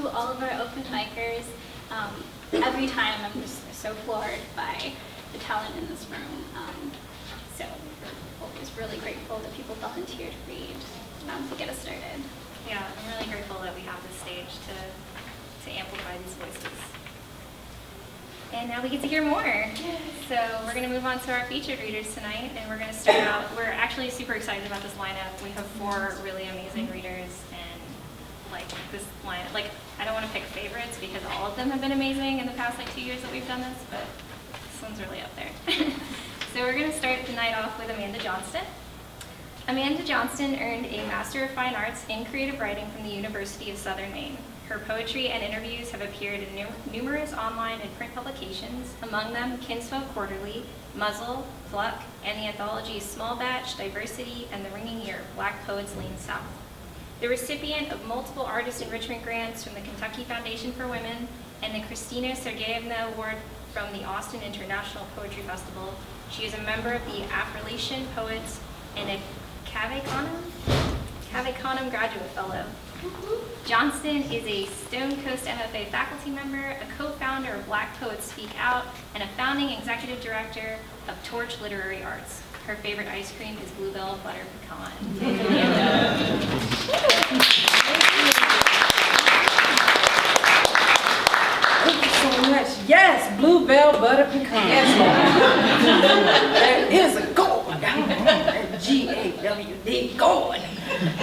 to all of our open micers. Every time I'm just so floored by the talent in this room. So we're always really grateful that people volunteer to read to get us started. Yeah, I'm really grateful that we have this stage to amplify these voices. And now we get to hear more. So we're going to move on to our featured readers tonight, and we're going to start out. We're actually super excited about this lineup. We have 4 really amazing readers, and like this lineup, like I don't want to pick favorites because all of them have been amazing in the past 2 years that we've done this, but this one's really up there. So we're going to start the night off with Amanda Johnston. Amanda Johnston earned a Master of Fine Arts in Creative Writing from the University of Southern Maine. Her poetry and interviews have appeared in numerous online and print publications, among them Kinsfolk Quarterly, Muzzle, Pluck, and the anthologies Small Batch, Diversity, and The Ringing Ear, Black Poets Lean South. The recipient of multiple artist enrichment grants from the Kentucky Foundation for Women and the Kristina Sergeyevna Award from the Austin International Poetry Festival, she is a member of the Afrelation Poets and a Cave-Canem Graduate Fellow. Johnston is a Stone Coast MFA faculty member, a co-founder of Black Poets Speak Out, and a founding executive director of Torch Literary Arts. Her favorite ice cream is Bluebell Butter Pecan. Thank you so much. Yes, Bluebell Butter Pecan. Yes, there is a goal. G-A-W-D, going.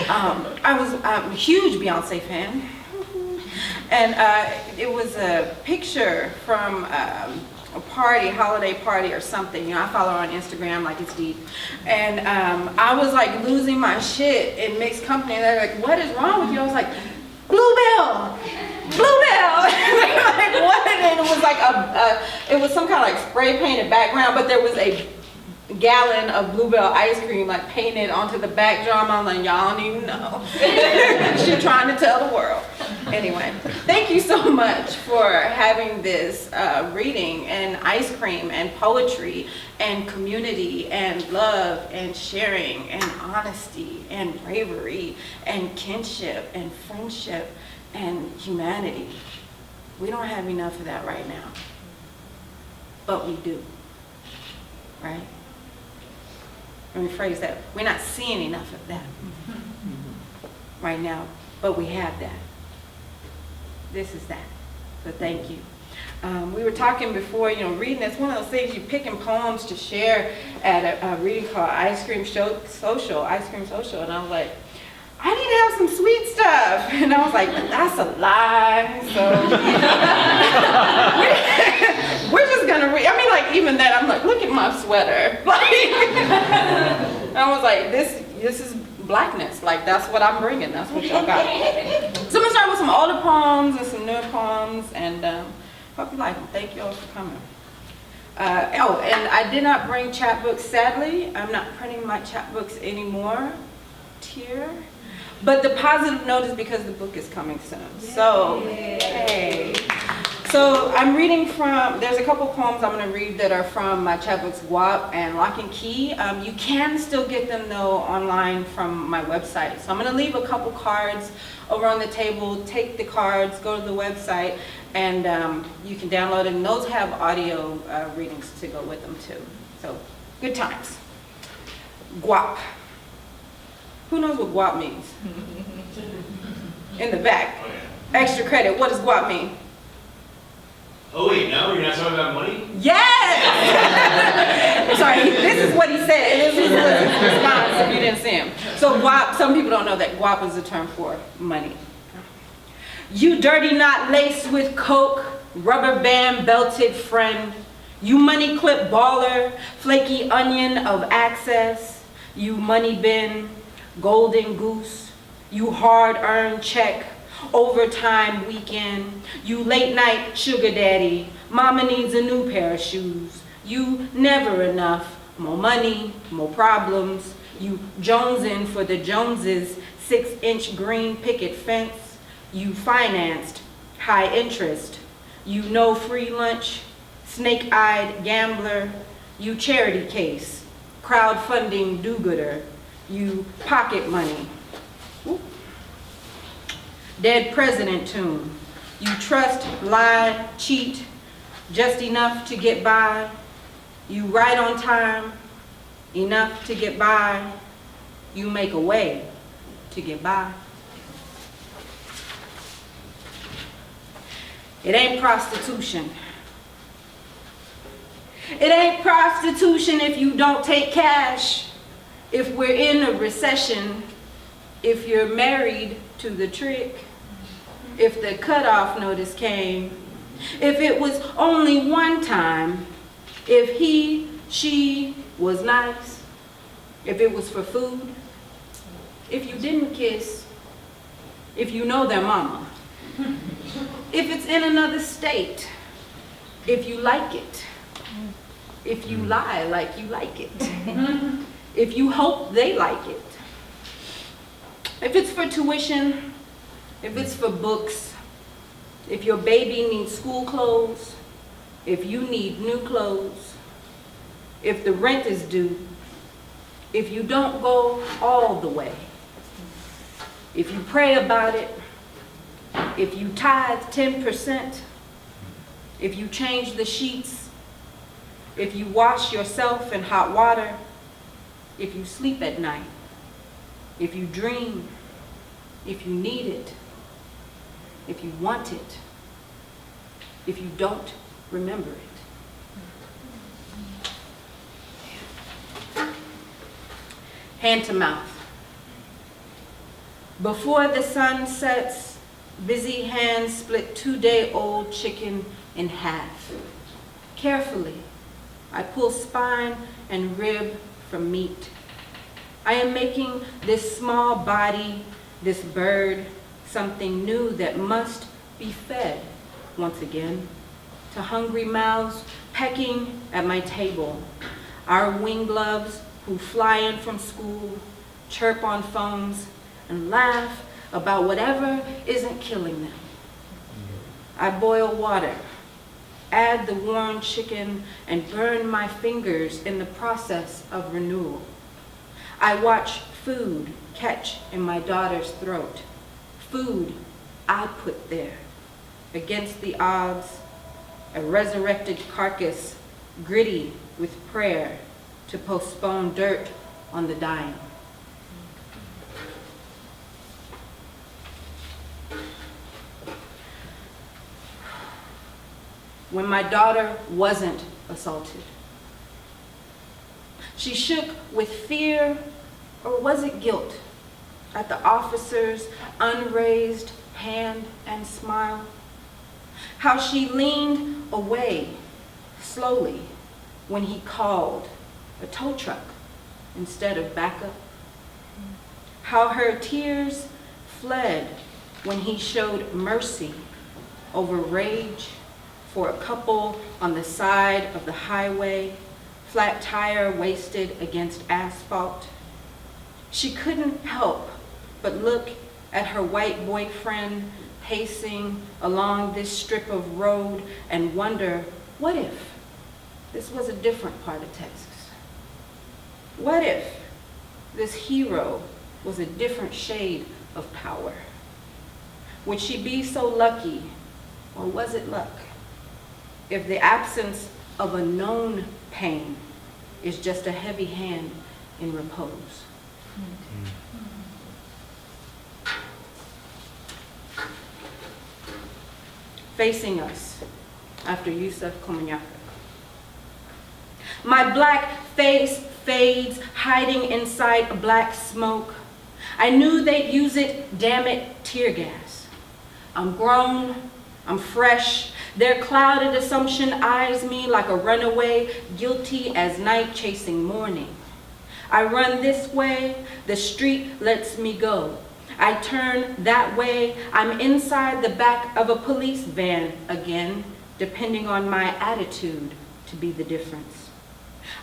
I'm a huge Beyonce fan. And it was a picture from a party, holiday party or something. You know, I follow her on Instagram, like it's deep. And I was like losing my shit in mixed company. And they're like, what is wrong with you? I was like, Bluebell! Bluebell! Like, what? And it was like it was some kind of like spray painted background, but there was a gallon of Bluebell ice cream like painted onto the backdrop. I'm like, y'all don't even know. She's trying to tell the world. Anyway, thank you so much for having this reading and ice cream and poetry and community and love and sharing and honesty and bravery and kinship and friendship and humanity. We don't have enough of that right now, but we do, right? Let me phrase that. We're not seeing enough of that right now, but we have that. This is that. So thank you. We were talking before, you know, reading is one of those things, you're picking poems to share at a reading called Ice Cream Social, and I was like, I need to have some sweet stuff. And I was like, that's a lie. So we're just gonna read. I mean, like even that, I'm like, look at my sweater. Like, I was like, this is blackness. Like that's what I'm bringing. That's what y'all got. So I'm gonna start with some older poems and some newer poems, and hope you like them. Thank you all for coming. Oh, and I did not bring chapbooks. Sadly, I'm not printing my chapbooks anymore. Tear. But the positive note is because the book is coming soon. So, hey. So I'm reading from, there's a couple poems I'm going to read that are from my chapbooks Guap and Lock and Key. You can still get them though online from my website. So I'm going to leave a couple cards over on the table. Take the cards, go to the website, and you can download it. And those have audio readings to go with them too. So good times. Guap. Who knows what guap means? In the back. Oh, yeah. Extra credit. What does guap mean? Oh wait, no, you're not talking about money? Yes! Sorry, this is what he said. This is his response if you didn't see him. So guap, some people don't know that guap is a term for money. You dirty knot laced with coke, rubber band belted friend. You money clip baller, flaky onion of access. You money bin, golden goose. You hard-earned check, overtime weekend. You late night sugar daddy. Mama needs a new pair of shoes. You never enough. More money, more problems. You jonesing for the Joneses, 6-inch green picket fence. You financed, high interest. You no free lunch, snake-eyed gambler. You charity case, crowdfunding do-gooder. You pocket money. Ooh. Dead president tune, You trust, lie, cheat, just enough to get by. You right on time, enough to get by. You make a way to get by. It ain't prostitution. It ain't prostitution if you don't take cash, if we're in a recession, if you're married to the trick, if the cutoff notice came, if it was only one time, if he, she was nice, if it was for food, if you didn't kiss, if you know their mama, if it's in another state, if you like it, if you lie like you like it, if you hope they like it, if it's for tuition, if it's for books, if your baby needs school clothes, if you need new clothes, if the rent is due, if you don't go all the way, if you pray about it, if you tithe 10%, if you change the sheets, if you wash yourself in hot water, if you sleep at night, if you dream, if you need it, if you want it, if you don't remember it. Hand to mouth. Before the sun sets, busy hands split 2-day-old chicken in half. Carefully, I pull spine and rib from meat. I am making this small body, this bird, something new that must be fed once again to hungry mouths pecking at my table. Our wing gloves who fly in from school, chirp on phones, and laugh about whatever isn't killing them. I boil water, add the warm chicken, and burn my fingers in the process of renewal. I watch food catch in my daughter's throat. Food I put there, against the odds, a resurrected carcass, gritty with prayer to postpone dirt on the dying. When my daughter wasn't assaulted, she shook with fear, or was it guilt, at the officer's unraised hand and smile. How she leaned away slowly when he called a tow truck instead of backup. How her tears fled when he showed mercy over rage for a couple on the side of the highway, flat tire wasted against asphalt. She couldn't help but look at her white boyfriend pacing along this strip of road and wonder, what if this was a different part of Texas? What if this hero was a different shade of power? Would she be so lucky, or was it luck, if the absence of a known pain is just a heavy hand in repose? Facing us after Yusuf Komunyaka. My black face fades, hiding inside a black smoke. I knew they'd use it, damn it, tear gas. I'm grown, I'm fresh. Their clouded assumption eyes me like a runaway, guilty as night chasing morning. I run this way, the street lets me go. I turn that way, I'm inside the back of a police van again, depending on my attitude to be the difference.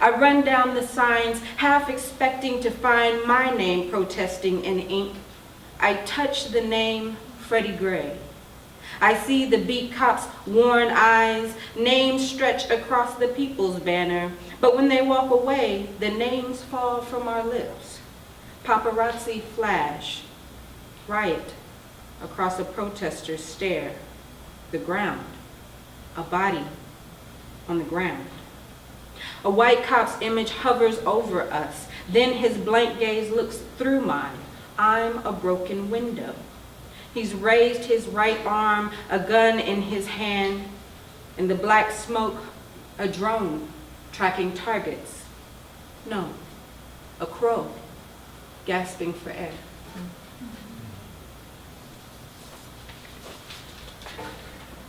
I run down the signs, half expecting to find my name protesting in ink. I touch the name Freddie Gray. I see the beat cop's worn eyes, names stretch across the people's banner, but when they walk away, the names fall from our lips. Paparazzi flash, riot across a protester's stare. the ground, a body on the ground. A white cop's image hovers over us. Then his blank gaze looks through mine. I'm a broken window. He's raised his right arm, a gun in his hand. In the black smoke, a drone tracking targets. No, a crow gasping for air.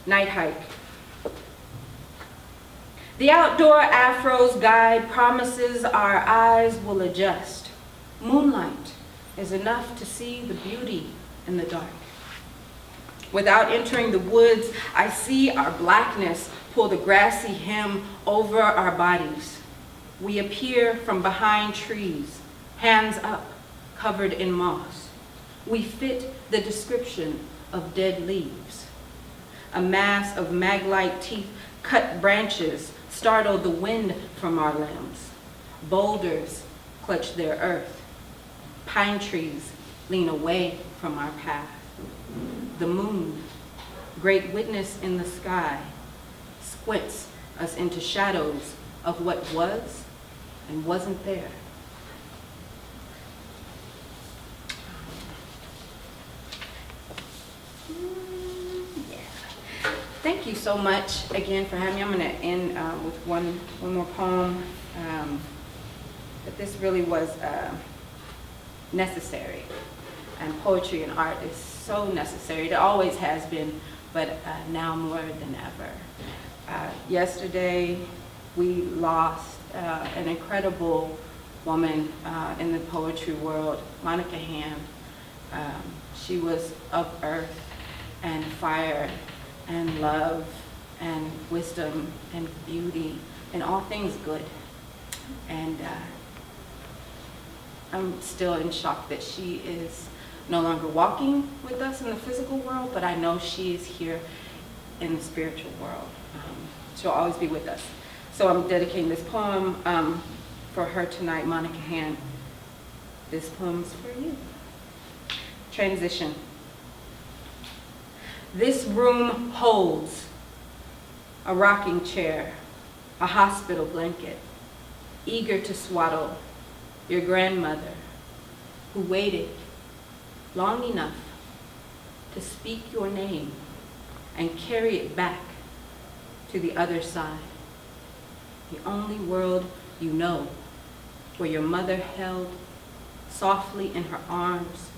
Night hike. The outdoor Afro's guide promises our eyes will adjust. Moonlight is enough to see the beauty in the dark. Without entering the woods, I see our blackness pull the grassy hem over our bodies. We appear from behind trees, hands up, covered in moss. We fit the description of dead leaves. A mass of mag-like teeth cut branches startle the wind from our limbs. Boulders clutch their earth. Pine trees lean away from our path. The moon, great witness in the sky, squints us into shadows of what was and wasn't there. Thank you so much again for having me. I'm going to end with one more poem. That this really was necessary. And poetry and art is so necessary. It always has been, but now more than ever. Yesterday, we lost an incredible woman in the poetry world, Monica Hand. She was of earth and fire and love and wisdom and beauty and all things good. And I'm still in shock that she is no longer walking with us in the physical world, but I know she is here in the spiritual world. She'll always be with us. So I'm dedicating this poem for her tonight, Monica Hand. This poem's for you. Transition. This room holds a rocking chair, a hospital blanket, eager to swaddle your grandmother who waited long enough to speak your name and carry it back to the other side. The only world you know, where your mother held softly in her arms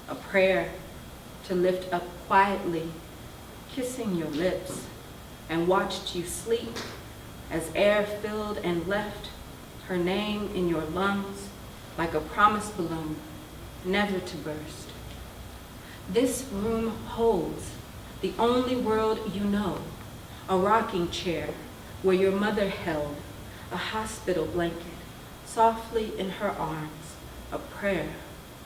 a prayer to lift up quietly, kissing your lips, and watched you sleep as air filled and left her name in your lungs like a promise balloon, never to burst. This room holds the only world you know, a rocking chair where your mother held a hospital blanket, softly in her arms, a prayer,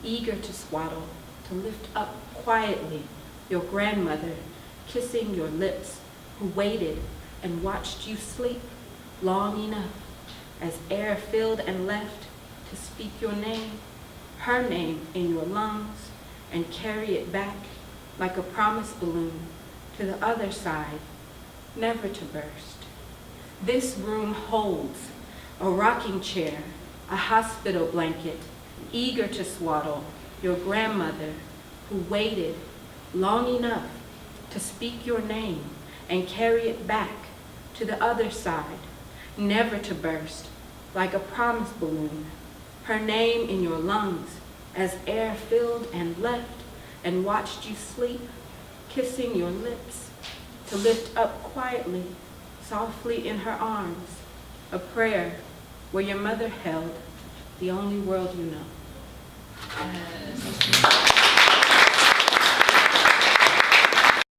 eager to swaddle, to lift up quietly your grandmother, kissing your lips, who waited and watched you sleep long enough as air filled and left to speak your name, her name in your lungs, and carry it back like a promise balloon to the other side, never to burst. This room holds a rocking chair, a hospital blanket, eager to swaddle your grandmother who waited long enough to speak your name and carry it back to the other side, never to burst, like a promise balloon, her name in your lungs as air filled and left and watched you sleep, kissing your lips, to lift up quietly, softly in her arms, a prayer where your mother held the only world you know. Yes.